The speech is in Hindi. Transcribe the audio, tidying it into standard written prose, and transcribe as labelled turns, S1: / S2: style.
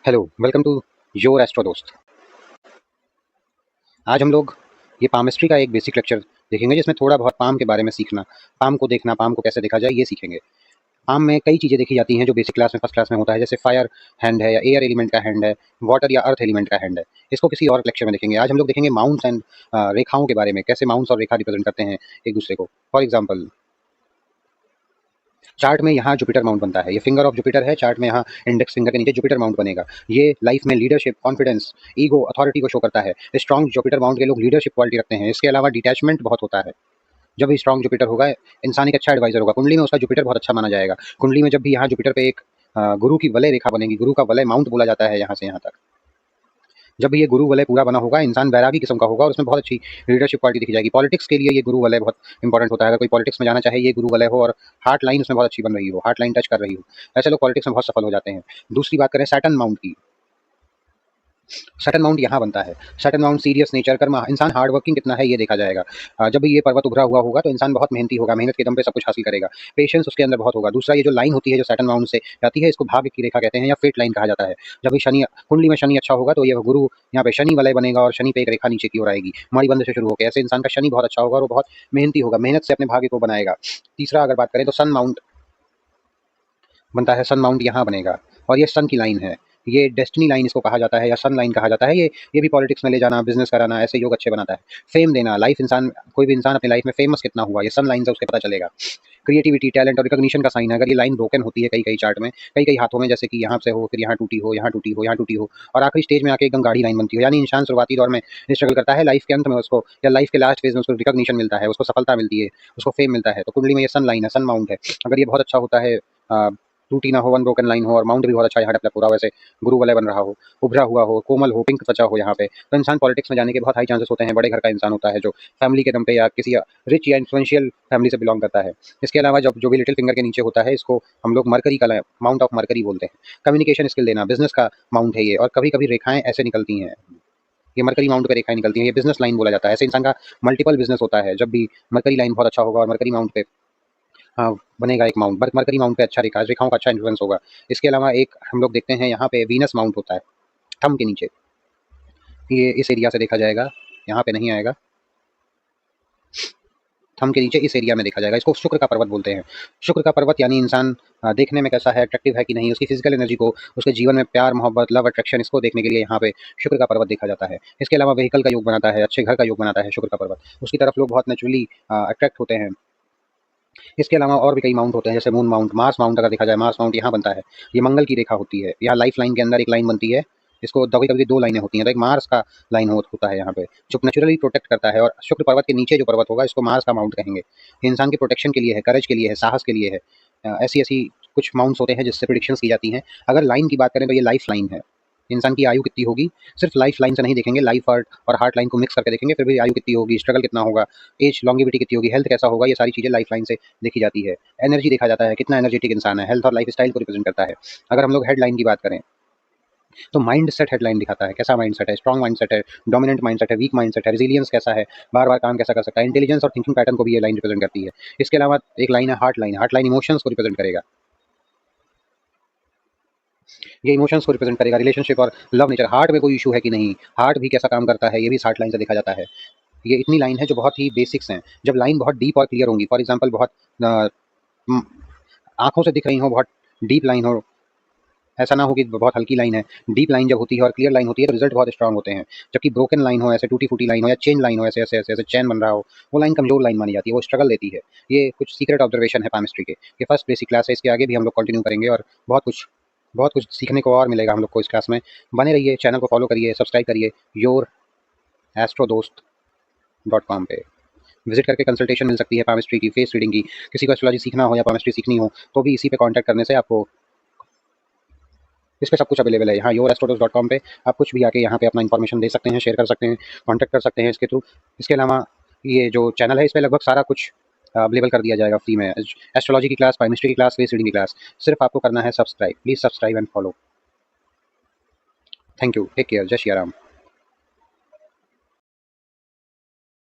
S1: Hello, welcome to your astro दोस्त। आज हम लोग ये पामिस्ट्री का एक बेसिक लेक्चर देखेंगे जिसमें थोड़ा बहुत पाम के बारे में सीखना, पाम को देखना, पाम को कैसे देखा जाए ये सीखेंगे। पाम में कई चीज़ें देखी जाती हैं जो बेसिक क्लास में फर्स्ट क्लास में होता है, जैसे फायर हैंड है या एयर एलिमेंट का हैंड है, वाटर या अर्थ एलिमेंट का हैंड है। इसको किसी और लेक्चर में देखेंगे। आज हम लोग देखेंगे माउंट्स एंड रेखाओं के बारे में, कैसे माउंट्स और रेखा रिप्रेजेंट करते हैं एक दूसरे को। फॉर एग्जाम्पल, चार्ट में यहाँ जुपिटर माउंट बनता है, ये फिंगर ऑफ जुपिटर है, चार्ट में यहाँ इंडेक्स फिंगर के नीचे जुपिटर माउंट बनेगा। ये लाइफ में लीडरशिप, कॉन्फिडेंस, ईगो, अथॉरिटी को शो करता है। स्ट्रॉन्ग जुपिटर माउंट के लोग लीडरशिप क्वालिटी रखते हैं। इसके अलावा डिटैचमेंट बहुत होता है। जब भी स्ट्रॉन्ग जुपिटर होगा, इंसान एक अच्छा एडवाइजर होगा। कुंडली में उसका जुपिटर बहुत अच्छा माना जाएगा। कुंडली में जब भी यहाँ जुपिटर पे एक गुरु की वलय रेखा बनेगी, गुरु का वलय माउंट बोला जाता है यहाँ से यहाँ तक। जब भी ये गुरु वलय पूरा बना होगा, इंसान वैरागी किस्म का होगा और उसमें बहुत अच्छी लीडरशिप क्वालिटी दिखी जाएगी। पॉलिटिक्स के लिए ये गुरु वलय बहुत इंपॉर्टेंट होता है। अगर कोई पॉलिटिक्स में जाना चाहे, ये गुरु वलय हो और हार्ट लाइन उसमें बहुत अच्छी बन रही हो, हार्ट लाइन टच कर रही हो, ऐसे लोग पॉलिटिक्स में बहुत सफल हो जाते हैं। दूसरी बात करें सैटर्न माउंट की, सैटर्न माउंट यहाँ बनता है। सैटर्न माउंट सीरियस नेचर, कर्म, इंसान हार्ड वर्किंग कितना है ये देखा जाएगा। जब भी ये पर्वत उभरा हुआ होगा तो इंसान बहुत मेहनती होगा, मेहनत के दम पे सब कुछ हासिल करेगा, पेशेंस उसके अंदर बहुत होगा। दूसरा, ये जो लाइन होती है जो सैटर्न माउंट से जाती है, इसको भाग्य की रेखा कहते हैं या फेट लाइन कहा जाता है। जब भी शनि कुंडली में शनि अच्छा होगा तो ये गुरु यहाँ पे शनि वलय बनेगा और शनि पे एक रेखा नीचे की ओर आएगी, मणिबंध से शुरू होकर। ऐसे इंसान का शनि बहुत अच्छा होगा और वो बहुत मेहनती होगा, मेहनत से अपने भाग्य को बनाएगा। तीसरा अगर बात करें तो सन माउंट बनता है, सन माउंट यहाँ बनेगा और ये सन की लाइन है। ये डेस्टिनी लाइन इसको कहा जाता है या सन लाइन कहा जाता है। ये भी पॉलिटिक्स में ले जाना, बिजनेस कराना, ऐसे योग अच्छे बनाता है। फेम देना, लाइफ इंसान, कोई भी इंसान अपनी लाइफ में फेमस कितना हुआ, ये सन लाइन से उसके पता चलेगा। क्रिएटिविटी, टैलेंट और रिकॉग्निशन का साइन है। अगर ये लाइन ब्रोकन होती है कई कई चार्ट में, कई कई हाथों में, जैसे कि यहाँ से हो, फिर यहाँ टूटी हो, यहाँ टूटी हो, यहाँ टूटी हो और आखिरी स्टेज में आके एकदम गाढ़ी लाइन बनती हो, यानी इंसान शुरुआती दौर में स्ट्रगल करता है, लाइफ के अंत में उसको या लाइफ के लास्ट फेज में उसको रिकॉग्निशन मिलता है, उसको सफलता मिलती है, उसको फेम मिलता है। तो कुंडली में ये सन लाइन है, सन माउंट है। अगर ये बहुत अच्छा होता है, टूटी ना हो, अनब्रोकन लाइन हो और माउंट भी बहुत अच्छा यहाँ डेवलप हो रहा हो, वैसे गुरु वलय बन रहा हो, उभरा हुआ हो, कोमल हो, पिंक त्वचा हो यहाँ पे, तो इंसान पॉलिटिक्स में जाने के बहुत हाई चांसेस होते हैं। बड़े घर का इंसान होता है जो फैमिली के दम पे या किसी रिच या इन्फ्लुएंशियल फैमिली से बिलोंग करता है। इसके अलावा जब जो भी लिटिल फिंगर के नीचे होता है, इसको हम लोग मरकरी का माउंट ऑफ मरकरी बोलते हैं। कम्युनिकेशन स्किल देना, बिजनेस का माउंट है ये, और कभी कभी रेखाएं ऐसे निकलती हैं, ये मरकरी माउंट पे रेखाएं निकलती हैं, ये बिजनेस लाइन बोला जाता है। ऐसे इंसान का मल्टीपल बिजनेस होता है जब भी मरकरी लाइन बहुत अच्छा होगा और मरकरी माउंट पे हाँ, बनेगा एक माउंट। मरकरी माउंट पे अच्छा रेखाओं का अच्छा इन्फ्लुएंस होगा। इसके अलावा एक हम लोग देखते हैं यहाँ पे वीनस माउंट होता है, थंब के नीचे। ये इस एरिया से देखा जाएगा, यहाँ पे नहीं आएगा, थंब के नीचे इस एरिया में देखा जाएगा। इसको शुक्र का पर्वत बोलते हैं। शुक्र का पर्वत यानी इंसान देखने में कैसा है, अट्रैक्टिव है कि नहीं, उसकी फिजिकल एनर्जी को, उसके जीवन में प्यार, मोहब्बत, लव, अट्रैक्शन, इसको देखने के लिए यहाँ पे शुक्र का पर्वत देखा जाता है। इसके अलावा व्हीकल का योग बनाता है, अच्छे घर का योग बनाता है शुक्र का पर्वत, उसकी तरफ लोग बहुत नेचुरली अट्रैक्ट होते हैं। इसके अलावा और भी कई माउंट होते हैं, जैसे मून माउंट, मार्स माउंट अगर देखा जाए, मार्स माउंट यहाँ बनता है। ये मंगल की रेखा होती है, यहाँ लाइफ लाइन के अंदर एक लाइन बनती है, इसको कभी कभी दो लाइनें होती हैं, तो एक मार्स का लाइन होता है यहाँ पे जो नेचुरली प्रोटेक्ट करता है, और शुक्र पर्वत के नीचे जो पर्वत होगा इसको मार्स का माउंट कहेंगे। ये इंसान के प्रोटेक्शन के लिए है, करेज के लिए है, साहस के लिए है। ऐसी ऐसी कुछ माउंट्स होते हैं जिससे प्रिडिक्शंस की जाती हैं। अगर लाइन की बात करें तो ये लाइफ लाइन है, इंसान की आयु कितनी होगी सिर्फ लाइफ लाइन से नहीं देखेंगे, लाइफ आर्ट और हार्ट लाइन को मिक्स करके देखेंगे, फिर भी आयु कितनी होगी, स्ट्रगल कितना होगा, एज लॉन्गिविटी कितनी होगी, हेल्थ कैसा होगा, ये सारी चीज़ें लाइफ लाइन से देखी जाती है। एनर्जी देखा जाता है, कितना एनर्जेटिक इंसान है, हेल्थ और लाइफ स्टाइल को रिप्रेजेंट करता है। अगर हम लोग हेडलाइन की बात करें तो माइंड सेट हेडलाइन दिखाता है, कैसा माइंड सेट है, स्ट्रॉन्ग माइंड सेट है, डोमिनेंट माइंड सेट है, वीक माइंड सेट है, रेजिलियंस कैसा है, बार बार काम कैसा कर सकता है, इंटेलिजेंस और थिंकिंग पैटर्न को भी ये लाइन रिप्रेजेंट करती है। इसके अलावा एक लाइन है heart line, heart line emotions को रिप्रेजेंट करेगा, ये इमोशंस को रिप्रेजेंट करेगा, रिलेशनशिप और लव नेचर, हार्ट में कोई इशू है कि नहीं, हार्ट भी कैसा काम करता है, ये भी हार्ट लाइन से देखा जाता है। ये इतनी लाइन है जो बहुत ही बेसिक्स हैं। जब लाइन बहुत डीप और क्लियर होंगी, फॉर एग्जांपल बहुत अ, म, आंखों से दिख रही हो, बहुत डीप लाइन हो, ऐसा ना हो कि बहुत हल्की लाइन है। डीप लाइन जब होती है और क्लियर लाइन होती है तो रिजल्ट बहुत स्ट्रांग होते हैं। जबकि ब्रोकन लाइन हो, ऐसे टूटी फूटी लाइन हो या चेन लाइन हो, ऐसे ऐसे ऐसे ऐसे चैन बन रहा हो, वो लाइन कमजोर लाइन मानी जाती है, वो स्ट्रगल देती है। ये कुछ सीक्रेट ऑब्जर्वेशन है पामिस्ट्री के। ये फर्स्ट बेसिक क्लास है, इसके आगे भी हम लोग कंटिन्यू करेंगे और बहुत कुछ सीखने को और मिलेगा हम लोग को इस क्लास में। बने रहिए, चैनल को फॉलो करिए, सब्सक्राइब करिए योर एस्ट्रो दोस्त .com पे विजिट करके कंसल्टेशन मिल सकती है पामिस्ट्री की, फेस रीडिंग की। किसी को एस्ट्रोलॉजी सीखना हो या पामिस्ट्री सीखनी हो तो भी इसी पे कांटेक्ट करने से आपको इस पे सब कुछ अवेलेबल है। यहाँ yourastrodos.com पे आप कुछ भी आके यहाँ पे अपना इन्फॉर्मेशन दे सकते हैं, शेयर कर सकते हैं, कांटेक्ट कर सकते हैं इसके थ्रू। इसके अलावा ये जो चैनल है इस पे लगभग सारा कुछ अवेलेबल कर दिया जाएगा फ्री में, एस्ट्रोलॉजी की क्लास, पामिस्ट्री की क्लास, फेस रीडिंग की क्लास। सिर्फ आपको करना है subscribe, please subscribe and follow. Thank you, take care, जय श्री राम।